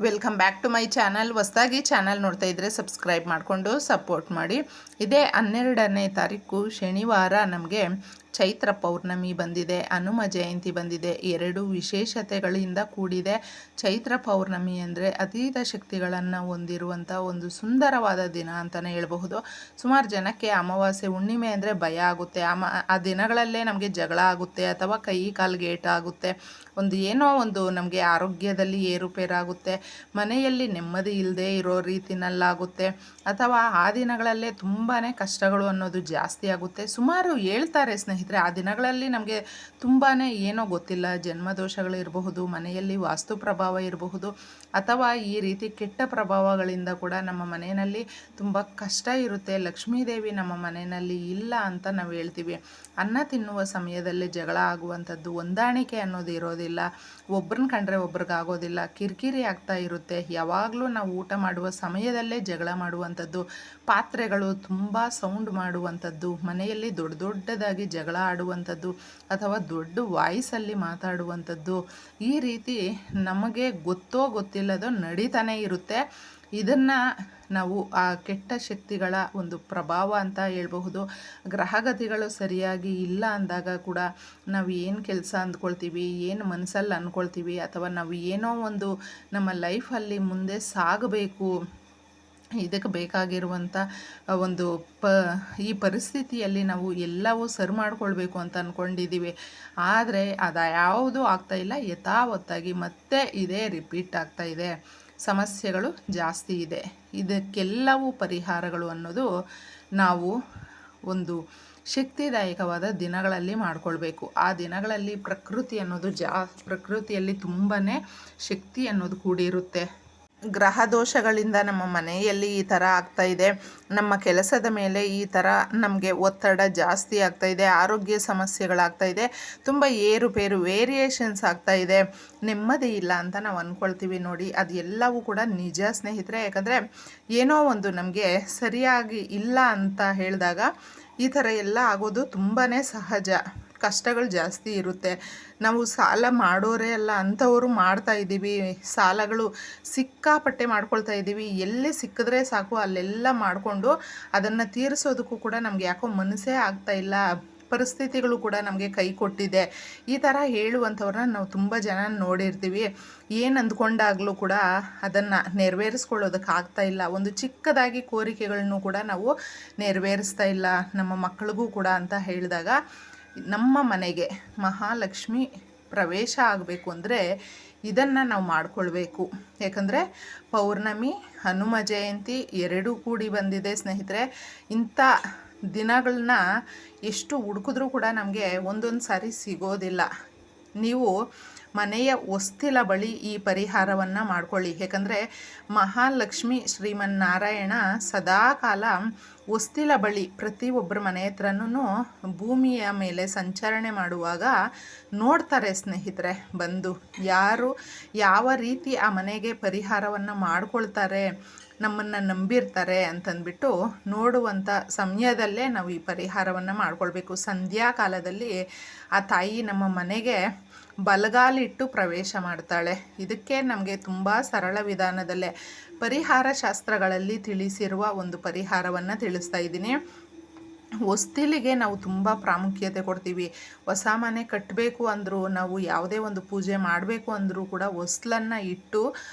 Welcome back to my channel. ಹೊಸದಾಗಿ channel ನೋಡ್ತಾ ಇದ್ದರೆ ಸಬ್ಸ್ಕ್ರೈಬ್ ಮಾಡಿಕೊಂಡು ಸಪೋರ್ಟ್ ಮಾಡಿ. ಇದೇ 12ನೇ ತಾರೀಕು ಶನಿವಾರ ನಮಗೆ ಚೈತ್ರ ಪೌರ್ಣಮಿ ಬಂದಿದೆ, ಹನುಮ ಜಯಂತಿ ಬಂದಿದೆ. ಎರಡು ವಿಶೇಷತೆಗಳಿಂದ ಕೂಡಿದೆ. ಚೈತ್ರ ಪೌರ್ಣಮಿ ಅಂದರೆ ಅತೀತ ಶಕ್ತಿಗಳನ್ನು ಹೊಂದಿರುವಂಥ ಒಂದು ಸುಂದರವಾದ ದಿನ ಅಂತಲೇ ಹೇಳಬಹುದು. ಸುಮಾರು ಜನಕ್ಕೆ ಅಮಾವಾಸ್ಯೆ ಹುಣ್ಣಿಮೆ ಅಂದರೆ ಭಯ ಆಗುತ್ತೆ. ಆ ದಿನಗಳಲ್ಲೇ ನಮಗೆ ಜಗಳ ಆಗುತ್ತೆ ಅಥವಾ ಕೈ ಕಾಲಿಗೆ ಏಟಾಗುತ್ತೆ, ಏನೋ ಒಂದು ನಮಗೆ ಆರೋಗ್ಯದಲ್ಲಿ ಏರುಪೇರಾಗುತ್ತೆ, ಮನೆಯಲ್ಲಿ ನೆಮ್ಮದಿ ಇಲ್ಲದೆ ಇರೋ ರೀತಿನಲ್ಲಾಗುತ್ತೆ, ಅಥವಾ ಆ ದಿನಗಳಲ್ಲೇ ತುಂಬಾ ಕಷ್ಟಗಳು ಅನ್ನೋದು ಜಾಸ್ತಿ ಆಗುತ್ತೆ. ಸುಮಾರು ಹೇಳ್ತಾರೆ ಸ್ನೇಹಿತರೆ, ಆ ದಿನಗಳಲ್ಲಿ ನಮಗೆ ತುಂಬಾ ಏನೋ ಗೊತ್ತಿಲ್ಲ, ಜನ್ಮದೋಷಗಳಿರಬಹುದು, ಮನೆಯಲ್ಲಿ ವಾಸ್ತು ಪ್ರಭಾವ ಇರಬಹುದು, ಅಥವಾ ಈ ರೀತಿ ಕೆಟ್ಟ ಪ್ರಭಾವಗಳಿಂದ ಕೂಡ ನಮ್ಮ ಮನೆಯಲ್ಲಿ ತುಂಬ ಕಷ್ಟ ಇರುತ್ತೆ. ಲಕ್ಷ್ಮೀದೇವಿ ನಮ್ಮ ಮನೆಯಲ್ಲಿ ಇಲ್ಲ ಅಂತ ನಾವು ಹೇಳ್ತೀವಿ. ಅನ್ನ ತಿನ್ನುವ ಸಮಯದಲ್ಲಿ ಜಗಳ ಆಗುವಂಥದ್ದು, ಹೊಂದಾಣಿಕೆ ಅನ್ನೋದು ಇರೋದಿಲ್ಲ, ಒಬ್ರನ್ನ ಕಂಡ್ರೆ ಒಬ್ರಿಗಾಗೋದಿಲ್ಲ, ಕಿರಿಕಿರಿ ಆಗ್ತಾ ಇರುತ್ತೆ. ಯಾವಾಗಲೂ ನಾವು ಊಟ ಮಾಡುವ ಸಮಯದಲ್ಲೇ ಜಗಳ ಮಾಡುವಂಥದ್ದು, ಪಾತ್ರೆಗಳು ತುಂಬ ಸೌಂಡ್ ಮಾಡುವಂಥದ್ದು, ಮನೆಯಲ್ಲಿ ದೊಡ್ಡದಾಗಿ ಜಗಳ ಆಡುವಂಥದ್ದು ಅಥವಾ ದೊಡ್ಡ ವಾಯ್ಸಲ್ಲಿ ಮಾತಾಡುವಂಥದ್ದು, ಈ ರೀತಿ ನಮಗೆ ಗೊತ್ತಿಲ್ಲದೋ ನಡೀತಾನೆ ಇರುತ್ತೆ. ಇದನ್ನು ನಾವು ಆ ಕೆಟ್ಟ ಶಕ್ತಿಗಳ ಒಂದು ಪ್ರಭಾವ ಅಂತ ಹೇಳ್ಬಹುದು. ಗ್ರಹಗತಿಗಳು ಸರಿಯಾಗಿ ಇಲ್ಲ ಅಂದಾಗ ಕೂಡ ನಾವು ಏನು ಕೆಲಸ ಅಂದ್ಕೊಳ್ತೀವಿ, ಏನು ಮನಸ್ಸಲ್ಲಿ ಅಂದ್ಕೊಳ್ತೀವಿ, ಅಥವಾ ನಾವು ಏನೋ ಒಂದು ನಮ್ಮ ಲೈಫಲ್ಲಿ ಮುಂದೆ ಸಾಗಬೇಕು, ಇದಕ್ಕೆ ಬೇಕಾಗಿರುವಂಥ ಒಂದು ಈ ಪರಿಸ್ಥಿತಿಯಲ್ಲಿ ನಾವು ಎಲ್ಲವೂ ಸರಿ ಮಾಡ್ಕೊಳ್ಬೇಕು ಅಂತ ಅಂದ್ಕೊಂಡಿದ್ದೀವಿ. ಆದರೆ ಅದು ಯಾವುದೂ ಆಗ್ತಾಯಿಲ್ಲ, ಯಥಾವತ್ತಾಗಿ ಮತ್ತೆ ಇದೇ ರಿಪೀಟ್ ಆಗ್ತಾಯಿದೆ. ಸಮಸ್ಯೆಗಳು ಜಾಸ್ತಿ ಇದೆ. ಇದಕ್ಕೆಲ್ಲವೂ ಪರಿಹಾರಗಳು ಅನ್ನೋದು ನಾವು ಒಂದು ಶಕ್ತಿದಾಯಕವಾದ ದಿನಗಳಲ್ಲಿ ಮಾಡಿಕೊಳ್ಬೇಕು. ಆ ದಿನಗಳಲ್ಲಿ ಪ್ರಕೃತಿಯಲ್ಲಿ ತುಂಬಾ ಶಕ್ತಿ ಅನ್ನೋದು ಕೂಡಿರುತ್ತೆ. ಗ್ರಹ ದೋಷಗಳಿಂದ ನಮ್ಮ ಮನೆಯಲ್ಲಿ ಈ ಥರ ಆಗ್ತಾಯಿದೆ, ನಮ್ಮ ಕೆಲಸದ ಮೇಲೆ ಈ ಥರ ನಮಗೆ ಒತ್ತಡ ಜಾಸ್ತಿ ಆಗ್ತಾಯಿದೆ, ಆರೋಗ್ಯ ಸಮಸ್ಯೆಗಳಾಗ್ತಾಯಿದೆ, ತುಂಬ ಏರುಪೇರು ವೇರಿಯೇಷನ್ಸ್ ಆಗ್ತಾಯಿದೆ, ನೆಮ್ಮದಿ ಇಲ್ಲ ಅಂತ ನಾವು ಅಂದ್ಕೊಳ್ತೀವಿ. ನೋಡಿ, ಅದು ಎಲ್ಲವೂ ಕೂಡ ನಿಜ ಸ್ನೇಹಿತರೆ. ಯಾಕಂದರೆ ಏನೋ ಒಂದು ನಮಗೆ ಸರಿಯಾಗಿ ಇಲ್ಲ ಅಂತ ಹೇಳಿದಾಗ ಈ ಥರ ಎಲ್ಲ ಆಗೋದು ತುಂಬಾ ಸಹಜ. ಕಷ್ಟಗಳು ಜಾಸ್ತಿ ಇರುತ್ತೆ. ನಾವು ಸಾಲ ಮಾಡೋರೇ ಅಲ್ಲ, ಅಂಥವರು ಮಾಡ್ತಾಯಿದ್ದೀವಿ. ಸಾಲಗಳು ಸಿಕ್ಕಾಪಟ್ಟೆ ಮಾಡ್ಕೊಳ್ತಾ ಇದ್ದೀವಿ. ಎಲ್ಲಿ ಸಿಕ್ಕಿದ್ರೆ ಸಾಕು ಅಲ್ಲೆಲ್ಲ ಮಾಡಿಕೊಂಡು ಅದನ್ನು ತೀರಿಸೋದಕ್ಕೂ ಕೂಡ ನಮಗೆ ಯಾಕೋ ಮನಸ್ಸೇ ಆಗ್ತಾಯಿಲ್ಲ. ಪರಿಸ್ಥಿತಿಗಳು ಕೂಡ ನಮಗೆ ಕೈ ಕೊಟ್ಟಿದೆ. ಈ ಥರ ಹೇಳುವಂಥವ್ರನ್ನ ನಾವು ತುಂಬ ಜನ ನೋಡಿರ್ತೀವಿ. ಏನು ಅಂದ್ಕೊಂಡಾಗಲೂ ಕೂಡ ಅದನ್ನು ನೆರವೇರಿಸ್ಕೊಳ್ಳೋದಕ್ಕಾಗ್ತಾಯಿಲ್ಲ. ಒಂದು ಚಿಕ್ಕದಾಗಿ ಕೋರಿಕೆಗಳನ್ನು ಕೂಡ ನಾವು ನೆರವೇರಿಸ್ತಾ ಇಲ್ಲ ನಮ್ಮ ಮಕ್ಕಳಿಗೂ ಕೂಡ ಅಂತ ಹೇಳಿದಾಗ, ನಮ್ಮ ಮನೆಗೆ ಮಹಾಲಕ್ಷ್ಮಿ ಪ್ರವೇಶ ಆಗಬೇಕು ಅಂದರೆ ಇದನ್ನು ನಾವು ಮಾಡಿಕೊಳ್ಬೇಕು. ಯಾಕಂದರೆ ಪೌರ್ಣಮಿ, ಹನುಮ ಜಯಂತಿ ಎರಡೂ ಕೂಡಿ ಬಂದಿದೆ ಸ್ನೇಹಿತರೆ. ಇಂಥ ದಿನಗಳನ್ನ ಎಷ್ಟು ಹುಡುಕಿದ್ರೂ ಕೂಡ ನಮಗೆ ಒಂದೊಂದು ಸಾರಿ ಸಿಗೋದಿಲ್ಲ. ನೀವು ಮನೆಯ ಹೊಸ್ತಿಲ ಬಳಿ ಈ ಪರಿಹಾರವನ್ನು ಮಾಡ್ಕೊಳ್ಳಿ. ಯಾಕಂದರೆ ಮಹಾಲಕ್ಷ್ಮಿ ಶ್ರೀಮನ್ನಾರಾಯಣ ಸದಾಕಾಲ ಹೊಸ್ತಿಲ ಬಳಿ ಪ್ರತಿಯೊಬ್ಬರ ಮನೆ ಹತ್ರನೂ ಭೂಮಿಯ ಮೇಲೆ ಸಂಚರಣೆ ಮಾಡುವಾಗ ನೋಡ್ತಾರೆ ಸ್ನೇಹಿತರೆ. ಬಂದು ಯಾರು ಯಾವ ರೀತಿ ಆ ಮನೆಗೆ ಪರಿಹಾರವನ್ನು ಮಾಡ್ಕೊಳ್ತಾರೆ, ನಮ್ಮನ್ನು ನಂಬಿರ್ತಾರೆ ಅಂತಂದ್ಬಿಟ್ಟು ನೋಡುವಂಥ ಸಮಯದಲ್ಲೇ ನಾವು ಈ ಪರಿಹಾರವನ್ನು ಮಾಡ್ಕೊಳ್ಬೇಕು. ಸಂಧ್ಯಾ ಕಾಲದಲ್ಲಿ ಆ ತಾಯಿ ನಮ್ಮ ಮನೆಗೆ ಬಲಗಾಲಿಟ್ಟು ಪ್ರವೇಶ ಮಾಡ್ತಾಳೆ. ಇದಕ್ಕೆ ನಮಗೆ ತುಂಬ ಸರಳ ವಿಧಾನದಲ್ಲೇ ಪರಿಹಾರ ಶಾಸ್ತ್ರಗಳಲ್ಲಿ ತಿಳಿಸಿರುವ ಒಂದು ಪರಿಹಾರವನ್ನು ತಿಳಿಸ್ತಾ ಇದ್ದೀನಿ. ಹೊಸ್ತಿಲಿಗೆ ನಾವು ತುಂಬ ಪ್ರಾಮುಖ್ಯತೆ ಕೊಡ್ತೀವಿ. ಹೊಸ ಮನೆ ಕಟ್ಟಬೇಕು ಅಂದರೂ, ನಾವು ಯಾವುದೇ ಒಂದು ಪೂಜೆ ಮಾಡಬೇಕು ಅಂದರೂ ಕೂಡ ಹೊಸ್ಲನ್ನು ಇಟ್ಟು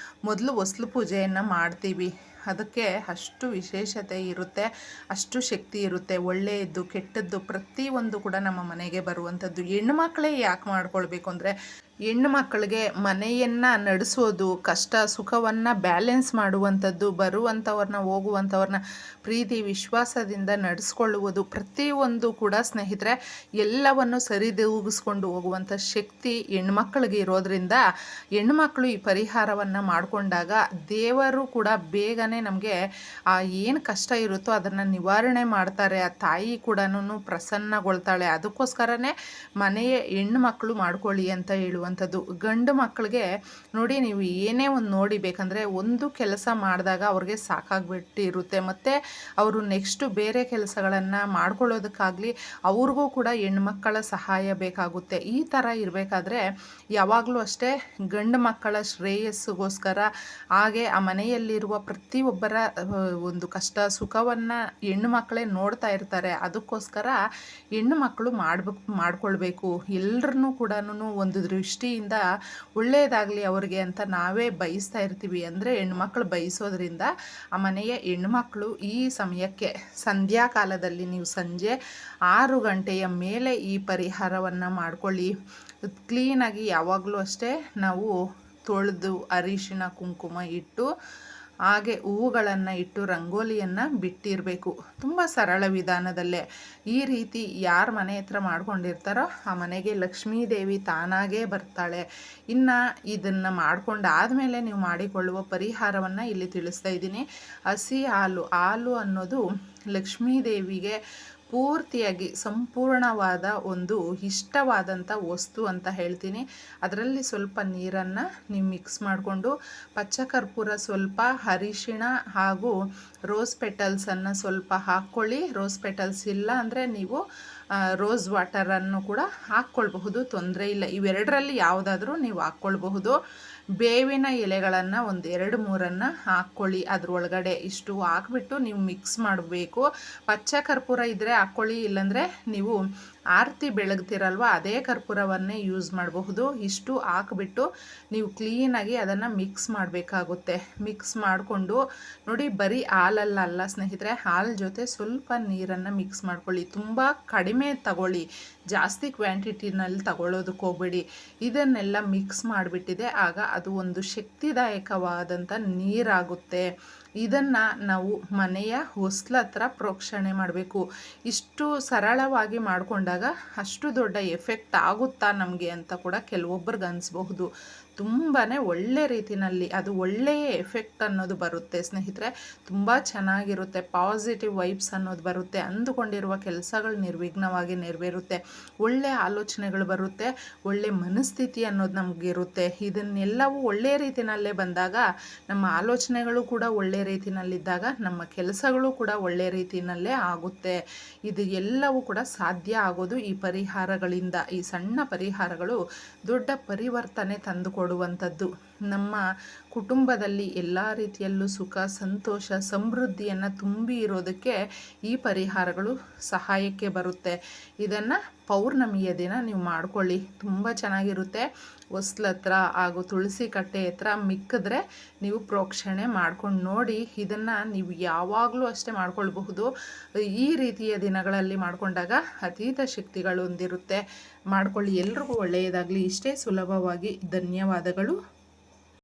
ಮೊದಲು ಹೊಸ್ಲು ಪೂಜೆಯನ್ನು ಮಾಡ್ತೀವಿ. ಅದಕ್ಕೆ ಅಷ್ಟು ವಿಶೇಷತೆ ಇರುತ್ತೆ, ಅಷ್ಟು ಶಕ್ತಿ ಇರುತ್ತೆ. ಒಳ್ಳೆಯದು ಕೆಟ್ಟದ್ದು ಪ್ರತಿಯೊಂದು ಕೂಡ ನಮ್ಮ ಮನೆಗೆ ಬರುವಂಥದ್ದು. ಹೆಣ್ಣು ಮಕ್ಕಳೇ ಯಾಕೆ ಮಾಡ್ಕೊಳ್ಬೇಕು ಅಂದರೆ, ಹೆಣ್ಣು ಮಕ್ಕಳಿಗೆ ಮನೆಯನ್ನು ನಡೆಸೋದು, ಕಷ್ಟ ಸುಖವನ್ನು ಬ್ಯಾಲೆನ್ಸ್ ಮಾಡುವಂಥದ್ದು, ಬರುವಂಥವ್ರನ್ನ ಹೋಗುವಂಥವ್ರನ್ನ ಪ್ರೀತಿ ವಿಶ್ವಾಸದಿಂದ ನಡೆಸ್ಕೊಳ್ಳುವುದು, ಪ್ರತಿಯೊಂದು ಕೂಡ ಸ್ನೇಹಿತರೆ ಎಲ್ಲವನ್ನು ಸರಿದೂಗಿಸ್ಕೊಂಡು ಹೋಗುವಂಥ ಶಕ್ತಿ ಹೆಣ್ಮಕ್ಳಿಗೆ ಇರೋದ್ರಿಂದ ಹೆಣ್ಮಕ್ಳು ಈ ಪರಿಹಾರವನ್ನು ಮಾಡಿಕೊಂಡಾಗ ದೇವರು ಕೂಡ ಬೇಗನೆ ನಮಗೆ ಏನು ಕಷ್ಟ ಇರುತ್ತೋ ಅದನ್ನು ನಿವಾರಣೆ ಮಾಡ್ತಾರೆ. ಆ ತಾಯಿ ಕೂಡ ಪ್ರಸನ್ನಗೊಳ್ತಾಳೆ. ಅದಕ್ಕೋಸ್ಕರನೇ ಮನೆಯ ಹೆಣ್ಣು ಮಕ್ಕಳು ಮಾಡ್ಕೊಳ್ಳಿ ಅಂತ ಹೇಳುವಂಥದ್ದು. ಗಂಡು ಮಕ್ಕಳಿಗೆ ನೋಡಿ, ನೀವು ಏನೇ ಒಂದು ನೋಡಿ ಬೇಕಂದರೆ ಒಂದು ಕೆಲಸ ಮಾಡಿದಾಗ ಅವ್ರಿಗೆ ಸಾಕಾಗ್ಬಿಟ್ಟಿರುತ್ತೆ. ಮತ್ತು ಅವರು ನೆಕ್ಸ್ಟು ಬೇರೆ ಕೆಲಸಗಳನ್ನು ಮಾಡ್ಕೊಳ್ಳೋದಕ್ಕಾಗಲಿ ಅವ್ರಿಗೂ ಕೂಡ ಹೆಣ್ಮಕ್ಕಳ ಸಹಾಯ ಬೇಕಾಗುತ್ತೆ. ಈ ಥರ ಇರಬೇಕಾದ್ರೆ ಯಾವಾಗಲೂ ಅಷ್ಟೇ ಗಂಡು ಮಕ್ಕಳ ಶ್ರೇಯಸ್ಸಿಗೋಸ್ಕರ ಹಾಗೆ ಆ ಮನೆಯಲ್ಲಿರುವ ಪ್ರತಿಯೊಬ್ಬರ ಒಂದು ಕಷ್ಟ ಸುಖವನ್ನು ಹೆಣ್ಣು ಮಕ್ಕಳೇ ನೋಡ್ತಾ ಇರ್ತಾರೆ. ಅದಕ್ಕೋಸ್ಕರ ಹೆಣ್ಣು ಮಕ್ಕಳು ಮಾಡ್ಕೊಳ್ಬೇಕು. ಎಲ್ಲರನ್ನೂ ಕೂಡ ಒಂದು ದೃಷ್ಟಿಯಿಂದ ಒಳ್ಳೆಯದಾಗಲಿ ಅವ್ರಿಗೆ ಅಂತ ನಾವೇ ಬಯಸ್ತಾ ಇರ್ತೀವಿ. ಅಂದರೆ ಹೆಣ್ಮಕ್ಳು ಬಯಸೋದ್ರಿಂದ ಆ ಮನೆಯ ಹೆಣ್ಮಕ್ಳು ಈ ಸಮಯಕ್ಕೆ ಸಂಧ್ಯಾ ಕಾಲದಲ್ಲಿ ನೀವು ಸಂಜೆ 6 ಗಂಟೆಯ ಮೇಲೆ ಈ ಪರಿಹಾರವನ್ನು ಮಾಡ್ಕೊಳ್ಳಿ. ಕ್ಲೀನಾಗಿ ಯಾವಾಗಲೂ ಅಷ್ಟೇ ನಾವು ತೊಳೆದು ಅರಿಶಿಣ ಕುಂಕುಮ ಇಟ್ಟು ಹಾಗೆ ಹೂವುಗಳನ್ನು ಇಟ್ಟು ರಂಗೋಲಿಯನ್ನು ಬಿಟ್ಟಿರಬೇಕು. ತುಂಬ ಸರಳ ವಿಧಾನದಲ್ಲೇ ಈ ರೀತಿ ಯಾರ ಮನೆ ಹತ್ರ ಮಾಡ್ಕೊಂಡಿರ್ತಾರೋ ಆ ಮನೆಗೆ ಲಕ್ಷ್ಮೀದೇವಿ ತಾನಾಗೇ ಬರ್ತಾಳೆ. ಇನ್ನು ಇದನ್ನು ಮಾಡ್ಕೊಂಡಾದಮೇಲೆ ನೀವು ಮಾಡಿಕೊಳ್ಳುವ ಪರಿಹಾರವನ್ನು ಇಲ್ಲಿ ತಿಳಿಸ್ತಾ ಇದ್ದೀನಿ. ಹಸಿ ಹಾಲು ಅನ್ನೋದು ಲಕ್ಷ್ಮೀದೇವಿಗೆ ಪೂರ್ತಿಯಾಗಿ ಸಂಪೂರ್ಣವಾದ ಒಂದು ಇಷ್ಟವಾದಂಥ ವಸ್ತು ಅಂತ ಹೇಳ್ತೀನಿ. ಅದರಲ್ಲಿ ಸ್ವಲ್ಪ ನೀರನ್ನು ನೀವು ಮಿಕ್ಸ್ ಮಾಡಿಕೊಂಡು ಪಚ್ಚಕರ್ಪೂರ ಸ್ವಲ್ಪ, ಅರಿಶಿಣ ಹಾಗೂ ರೋಸ್ ಪೆಟಲ್ಸನ್ನು ಸ್ವಲ್ಪ ಹಾಕ್ಕೊಳ್ಳಿ. ರೋಸ್ ಪೆಟಲ್ಸ್ ಇಲ್ಲ ಅಂದರೆ ನೀವು ರೋಸ್ ವಾಟರನ್ನು ಕೂಡ ಹಾಕ್ಕೊಳ್ಬಹುದು, ತೊಂದರೆ ಇಲ್ಲ. ಇವೆರಡರಲ್ಲಿ ಯಾವುದಾದ್ರೂ ನೀವು ಹಾಕ್ಕೊಳ್ಬಹುದು. ಬೇವಿನ ಎಲೆಗಳನ್ನು ಒಂದು 2-3 ಹಾಕ್ಕೊಳ್ಳಿ ಅದರೊಳಗಡೆ. ಇಷ್ಟು ಹಾಕ್ಬಿಟ್ಟು ನೀವು ಮಿಕ್ಸ್ ಮಾಡಬೇಕು. ಪಚ್ಚ ಕರ್ಪೂರ ಇದ್ದರೆ ಹಾಕ್ಕೊಳ್ಳಿ, ಇಲ್ಲಾಂದರೆ ನೀವು ಆರತಿ ಬೆಳಗ್ತಿರಲ್ವ ಅದೇ ಕರ್ಪೂರವನ್ನೇ ಯೂಸ್ ಮಾಡಬಹುದು. ಇಷ್ಟು ಹಾಕ್ಬಿಟ್ಟು ನೀವು ಕ್ಲೀನಾಗಿ ಅದನ್ನು ಮಿಕ್ಸ್ ಮಾಡಬೇಕಾಗುತ್ತೆ. ಮಿಕ್ಸ್ ಮಾಡಿಕೊಂಡು ನೋಡಿ, ಬರೀ ಹಾಲಲ್ಲ ಸ್ನೇಹಿತರೆ, ಹಾಲು ಜೊತೆ ಸ್ವಲ್ಪ ನೀರನ್ನು ಮಿಕ್ಸ್ ಮಾಡ್ಕೊಳ್ಳಿ. ತುಂಬ ಕಡಿಮೆ ತಗೊಳ್ಳಿ, ಜಾಸ್ತಿ ಕ್ವಾಂಟಿಟಿನಲ್ಲಿ ತಗೊಳ್ಳೋದಕ್ಕೆ ಹೋಗಬೇಡಿ. ಇದನ್ನೆಲ್ಲ ಮಿಕ್ಸ್ ಮಾಡಿಬಿಟ್ಟಿದೆ, ಆಗ ಅದು ಒಂದು ಶಕ್ತಿದಾಯಕವಾದಂಥ ನೀರಾಗುತ್ತೆ. ಇದನ್ನು ನಾವು ಮನೆಯ ಹೊಸ್ಲ ಹತ್ರ ಪ್ರೋಕ್ಷಣೆ ಮಾಡಬೇಕು. ಇಷ್ಟು ಸರಳವಾಗಿ ಮಾಡಿಕೊಂಡಾಗ ಅಷ್ಟು ದೊಡ್ಡ ಎಫೆಕ್ಟ್ ಆಗುತ್ತಾ ನಮಗೆ ಅಂತ ಕೂಡ ಕೆಲವೊಬ್ಬರಿಗೆ ಅನಿಸ್ಬಹುದು. ತುಂಬಾ ಒಳ್ಳೆ ರೀತಿಯಲ್ಲಿ ಅದು ಒಳ್ಳೆಯ ಎಫೆಕ್ಟ್ ಅನ್ನೋದು ಬರುತ್ತೆ ಸ್ನೇಹಿತರೆ. ತುಂಬ ಚೆನ್ನಾಗಿರುತ್ತೆ, ಪಾಸಿಟಿವ್ ವೈಬ್ಸ್ ಅನ್ನೋದು ಬರುತ್ತೆ. ಅಂದುಕೊಂಡಿರುವ ಕೆಲಸಗಳು ನಿರ್ವಿಘ್ನವಾಗಿ ನೆರವೇರುತ್ತೆ, ಒಳ್ಳೆ ಆಲೋಚನೆಗಳು ಬರುತ್ತೆ, ಒಳ್ಳೆ ಮನಸ್ಥಿತಿ ಅನ್ನೋದು ನಮಗಿರುತ್ತೆ. ಇದನ್ನೆಲ್ಲವೂ ಒಳ್ಳೆಯ ರೀತಿಯಲ್ಲೇ ಬಂದಾಗ ನಮ್ಮ ಆಲೋಚನೆಗಳು ಕೂಡ ಒಳ್ಳೆ ರೀತಿಯಲ್ಲಿದ್ದಾಗ ನಮ್ಮ ಕೆಲಸಗಳು ಕೂಡ ಒಳ್ಳೆ ರೀತಿಯಲ್ಲೇ ಆಗುತ್ತೆ. ಇದು ಎಲ್ಲವೂ ಕೂಡ ಸಾಧ್ಯ ಆಗೋದು ಈ ಪರಿಹಾರಗಳಿಂದ. ಈ ಸಣ್ಣ ಪರಿಹಾರಗಳು ದೊಡ್ಡ ಪರಿವರ್ತನೆ ತಂದುಕೊಡುವಂಥದ್ದು. ನಮ್ಮ ಕುಟುಂಬದಲ್ಲಿ ಎಲ್ಲ ರೀತಿಯಲ್ಲೂ ಸುಖ, ಸಂತೋಷ, ಸಮೃದ್ಧಿಯನ್ನು ತುಂಬಿ ಇರೋದಕ್ಕೆ ಈ ಪರಿಹಾರಗಳು ಸಹಾಯಕ್ಕೆ ಬರುತ್ತೆ. ಇದನ್ನು ಪೌರ್ಣಮಿಯ ದಿನ ನೀವು ಮಾಡ್ಕೊಳ್ಳಿ, ತುಂಬ ಚೆನ್ನಾಗಿರುತ್ತೆ. ಹೊಸ್ಲ ಹತ್ರ ಹಾಗೂ ತುಳಸಿ ಕಟ್ಟೆ ಹತ್ರ ಮಿಕ್ಕಿದ್ರೆ ನೀವು ಪ್ರೋಕ್ಷಣೆ ಮಾಡ್ಕೊಂಡು ನೋಡಿ. ಇದನ್ನು ನೀವು ಯಾವಾಗಲೂ ಅಷ್ಟೇ ಮಾಡ್ಕೊಳ್ಬಹುದು. ಈ ರೀತಿಯ ದಿನಗಳಲ್ಲಿ ಮಾಡಿಕೊಂಡಾಗ ಅತೀತ ಶಕ್ತಿಗಳು ಹೊಂದಿರುತ್ತೆ. ಮಾಡ್ಕೊಳ್ಳಿ, ಎಲ್ರಿಗೂ ಒಳ್ಳೆಯದಾಗಲಿ. ಇಷ್ಟೇ ಸುಲಭವಾಗಿ. ಧನ್ಯವಾದಗಳು.